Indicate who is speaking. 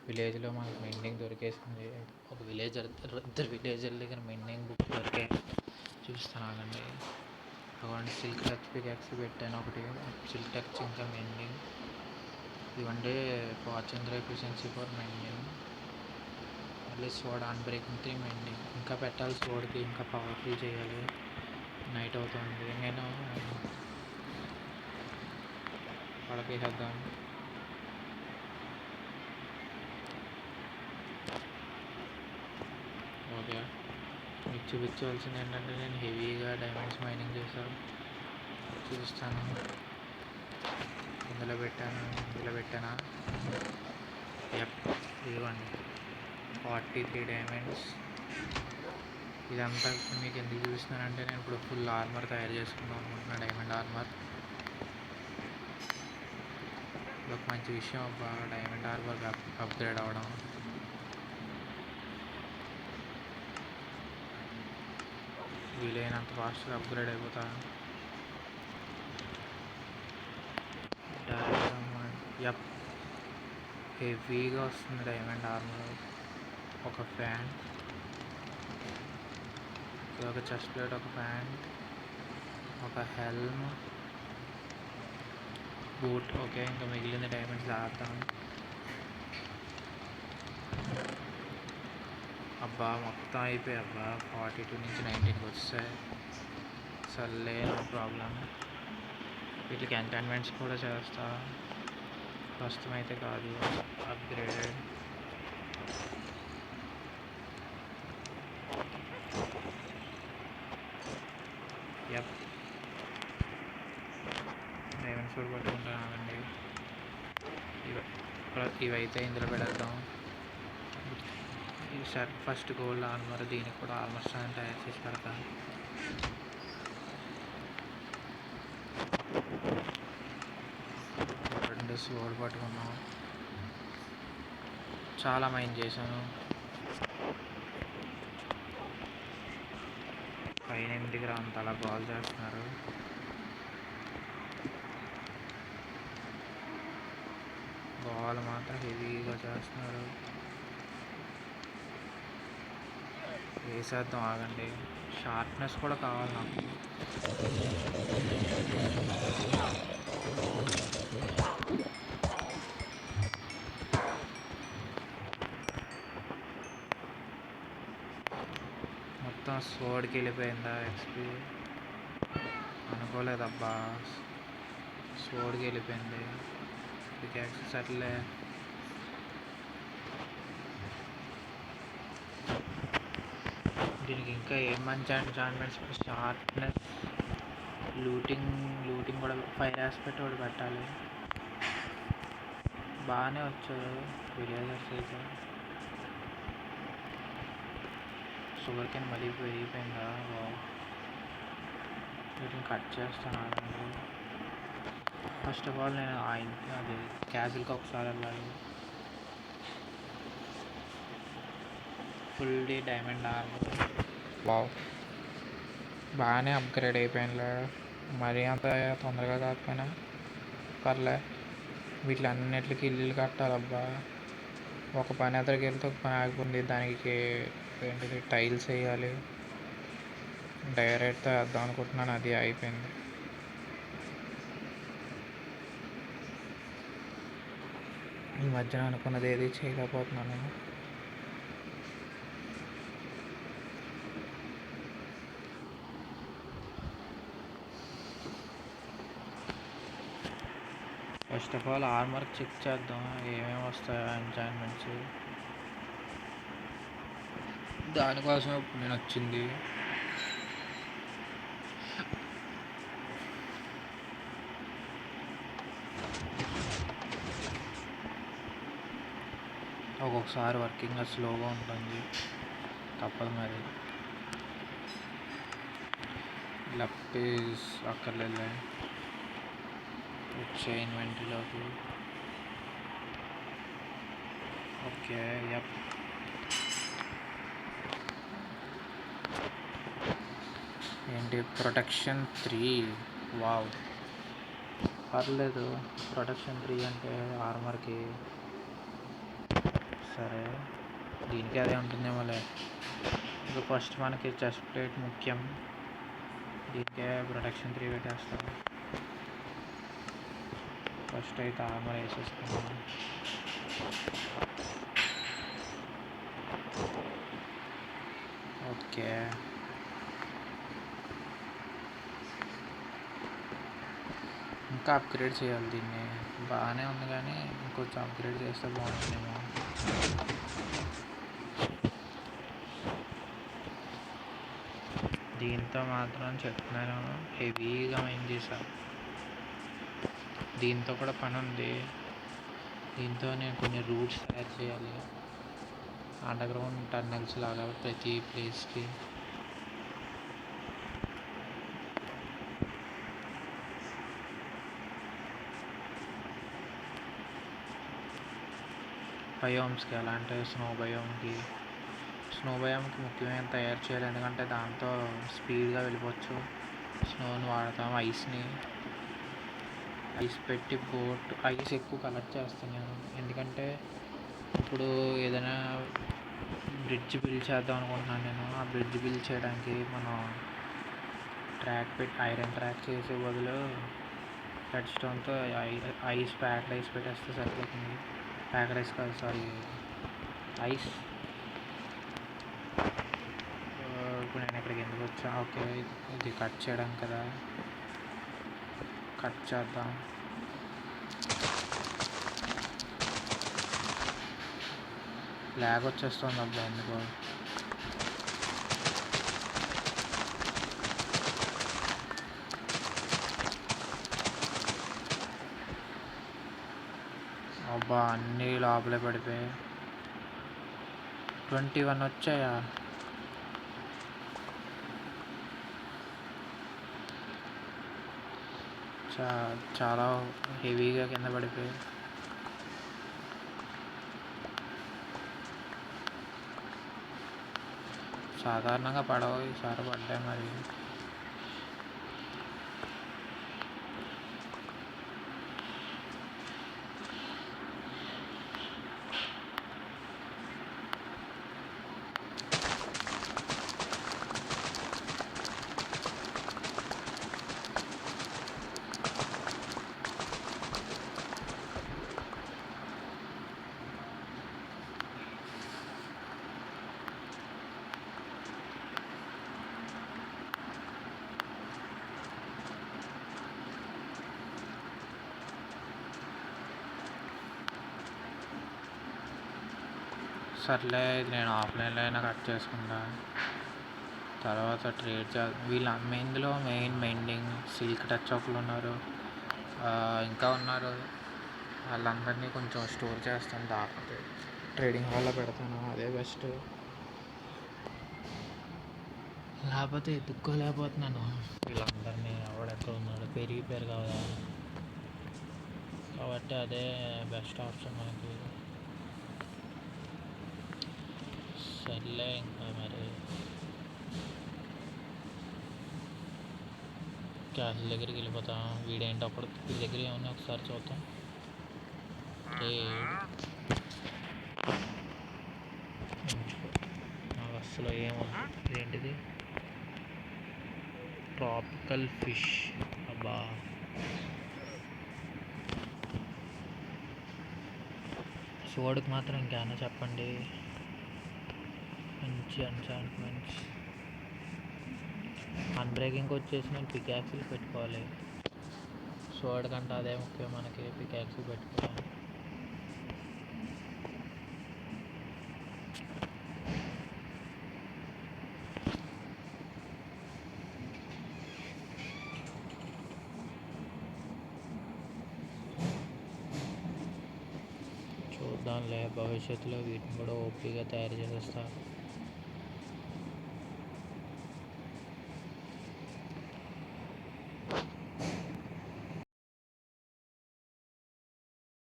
Speaker 1: విలేజ్లో మనకు మెండింగ్ దొరికేసింది. ఒక విలేజర్ ఇద్దరు విలేజర్ దగ్గర మెండింగ్ బుక్ దొరికే చూస్తాను ఆగండి. అటువంటి సిల్క్ టచ్ పికాక్స్ పెట్టాను ఒకటి, సిల్క్ టచ్ ఇంకా మెండింగ్. ఇవంటే ఫార్చ్యూనర్ ఎఫిషియన్సీ ఫర్ మెండింగ్. మళ్ళీ సోడ్ అన్బ్రేకింగ్ 3 మెండింగ్. ఇంకా పెట్టాలి సోడ్కి, ఇంకా పవర్ఫుల్ చేయాలి. నైట్ అవుతుంది, నేను పడకేసేద్దాం. ఓకే, మీకు చూపించవలసింది ఏంటంటే నేను హెవీగా డైమండ్స్ మైనింగ్ చేశాను, చూపిస్తాను. ఇందులో పెట్టానా? ఇదిగోండి 43 డైమండ్స్. ఇదంతా మీకు ఎందుకు చూపిస్తున్నానంటే నేను ఇప్పుడు ఫుల్ ఆర్మర్ తయారు చేసుకుందాం అనుకుంటున్నా, డైమండ్ ఆర్మర్. ఇది ఒక మంచి విషయం అబ్బా, డైమండ్ ఆర్మర్ అప్గ్రేడ్ అవ్వడం. వీలైనంత ఫాస్ట్గా అప్గ్రేడ్ అయిపోతా. యప్, హెవీగా వస్తుంది డైమండ్ ఆర్మర్. ఒక ఫ్యాన్, ఒక చెస్ట్ ప్లేట్, ఒక ప్యాంట్, ఒక హెల్మ్, బూట్. ఓకే, ఇంకా మిగిలిన డైమండ్స్ ఆడతాం. అబ్బా మొత్తం అయిపోయి అబ్బా 42 నుంచి 19కి వచ్చాయి. సర్లే, నో ప్రాబ్లం. వీటికి ఎంటర్టైన్మెంట్స్ కూడా చేస్తా, ప్రస్తుతం అయితే కాదు. అప్గ్రేడెడ్. యప్, డైమండ్స్ కూడా పట్టుకుంటానండి. ఇవైతే ఇందులో పెడతాం. ఈ షర్ట్ ఫస్ట్ గోల్డ్ ఆర్మర్, దీనికి కూడా ఆర్మర్ స్టాండ్ తయారు చేసి పెడతాను. రెండు స్వోర్డ్ పట్టుకున్నాం. చాలా మైండ్ చేశాను. పైన ఇంటికి అంత అలా బాల్ చేస్తున్నారు. బాల్ మాత్రం హెవీగా చేస్తున్నారు. వేసేద్దాం ఆగండి, షార్ప్నెస్ కూడా కావాలి నాకు. మొత్తం స్వోర్డ్కి వెళ్ళిపోయిందా ఎక్స్పీ? అనుకోలేదబ్బా, స్వోర్డ్కి వెళ్ళిపోయింది. పికాక్స్ అట్లే. దీనికి ఇంకా ఏం మంచి ఎంచాంట్మెంట్స్, షార్ప్నెస్, లూటింగ్ కూడా ఫైర్ ఆస్పెక్ట్ ఒకటి పెట్టాలి. బాగానే వచ్చారు విలేజర్స్ అయితే. షుగర్ కేన్ మళ్ళీ పెరిగిపోయిందా? వీటిని కట్ చేస్తాను. ఫస్ట్ ఆఫ్ ఆల్ నేను అది క్యాజిల్కి ఒకసారి వెళ్ళాలి. Full day diamond armour. Wow, బాగానే అప్గ్రేడ్ అయిపోయినా, మరీ అంత తొందరగా కాకపోయినా పర్లే. వీటిలన్నిటికి ఇల్లు కట్టాలబ్బా. ఒక పని ఎదురుకి వెళ్తే ఒక పని ఆగిపోయింది. దానికి ఏంటిది, టైల్స్ వేయాలి. డైరెక్ట్తో వేద్దాం అనుకుంటున్నాను, అది అయిపోయింది. ఈ మధ్యన అనుకున్నది ఏది చేయలేకపోతున్నాను. First of all armour check చేద్దాం, ఏమేమి వస్తాయో ఎంచాంట్మెంట్స్. దానికోసం ఇప్పుడు నేను వచ్చింది. ఒక్కొక్కసారి వర్కింగ్ స్లోగా ఉంటుంది, తప్పదు మరి. లప్పీస్ అక్కర్లేదులే. వచ్చే ఇన్వెంటరీలోకి. Okay, yup. ఏంటి, ప్రొటెక్షన్ 3. వావ్, పర్లేదు. ప్రొటెక్షన్ 3 అంటే ఆర్మర్కి సరే, దీనికి అదే ఉంటుందేమోలే. ఇంకా ఫస్ట్ మనకి చెస్ట్ ప్లేట్ ముఖ్యం, దీనికే ప్రొటెక్షన్ 3 పెట్టేస్తాం. ఫస్ట్ అయితే ఆర్మర్ వేసేసుకున్నాం. ఓకే, ఇంకా అప్గ్రేడ్ చేయాలి దీన్ని. బాగానే ఉంది కానీ ఇంకొంచెం అప్గ్రేడ్ చేస్తే బాగుంటుందేమో. దీంతో మాత్రం చెప్తున్నాను, హెవీగా మైండ్ చేశాను. దీంతో కూడా పని ఉంది. దీంతో నేను కొన్ని రూట్స్ తయారు చేయాలి, అండర్గ్రౌండ్ టన్నెల్స్ లాగా ప్రతి ప్లేస్కి. బయోమ్స్కి ఎలా అంటే స్నో బయోమ్కి ముఖ్యమైన తయారు చేయాలి, ఎందుకంటే దాంతో స్పీడ్గా వెళ్ళిపోవచ్చు. స్నోని వాడతాం, ఐస్ పెట్టి ఐస్ ఎక్కువ కలెక్ట్ చేస్తాను నేను, ఎందుకంటే ఇప్పుడు ఏదైనా బ్రిడ్జ్ బిల్డ్ చేద్దాం అనుకుంటున్నాను నేను. ఆ బ్రిడ్జ్ బిల్డ్ చేయడానికి మనం ఐరన్ ట్రాక్ చేసే బదులు రెడ్ స్టోన్తో ప్యాక్డ్ ఐస్ పెట్టేస్తే సరిపోతుంది. ప్యాక్డ్ ఐస్ కాదు, సారీ, ఐస్. ఇప్పుడు నేను ఇక్కడికి ఎందుకు వచ్చా? ఓకే, ఇది కట్ చేయడం కదా, కట్ చేద్దాం. లాగ్ వచ్చేస్తుంది అబ్బా, ఎందుకో. అబ్బా, అన్నీ లోపలే పడిపోయాయి. 21 వచ్చాయా? చాలా హెవీగా కింద పడిపోయాయి. సాధారణంగా పడవ, ఈసారి పడ్డాయి మరి. సర్లే, నేను ఆఫ్లైన్లో అయినా కట్ చేసుకుంటా, తర్వాత ట్రేడ్ ఇందులో మెయిన్ మెండింగ్, సిల్క్ టచ్ ఒకళ్ళు ఉన్నారు, ఇంకా ఉన్నారు. వాళ్ళందరినీ కొంచెం స్టోర్ చేస్తాను, దాకపోతే ట్రేడింగ్ హాల్లో పెడతాను, అదే బెస్ట్. లేకపోతే ఎత్తుక్కోలేకపోతున్నాను వీళ్ళందరినీ, ఎవడెక్కడ ఉన్నాడు, పెరిగిపోయారు కదా, కాబట్టి అదే బెస్ట్ ఆప్షన్ మనకి. సర్లే, ఇంకా మరి క్యాష్ దగ్గరికి వెళ్ళిపోతాం. వీడేంటి అప్పుడు వీడి దగ్గర ఏమన్నా ఒకసారి చూద్దాం. నాకు అసలు ఏమవుతుంది, ఇదేంటిది? ట్రాపికల్ ఫిష్, అబ్బా. సోడ్కి మాత్రం ఇంకేమైనా చెప్పండి, మంచి ఎన్చాంట్మెంట్స్. అన్బ్రేకింగ్కి వచ్చేసి నేను పికాక్స్లు పెట్టుకోవాలి, సోడ్ కంటే అదే ముఖ్యం మనకి, పికాక్స్లు పెట్టుకోవాలి. చూద్దాంలే, భవిష్యత్తులో వీటిని కూడా ఓపిగా తయారు చేసేస్తా.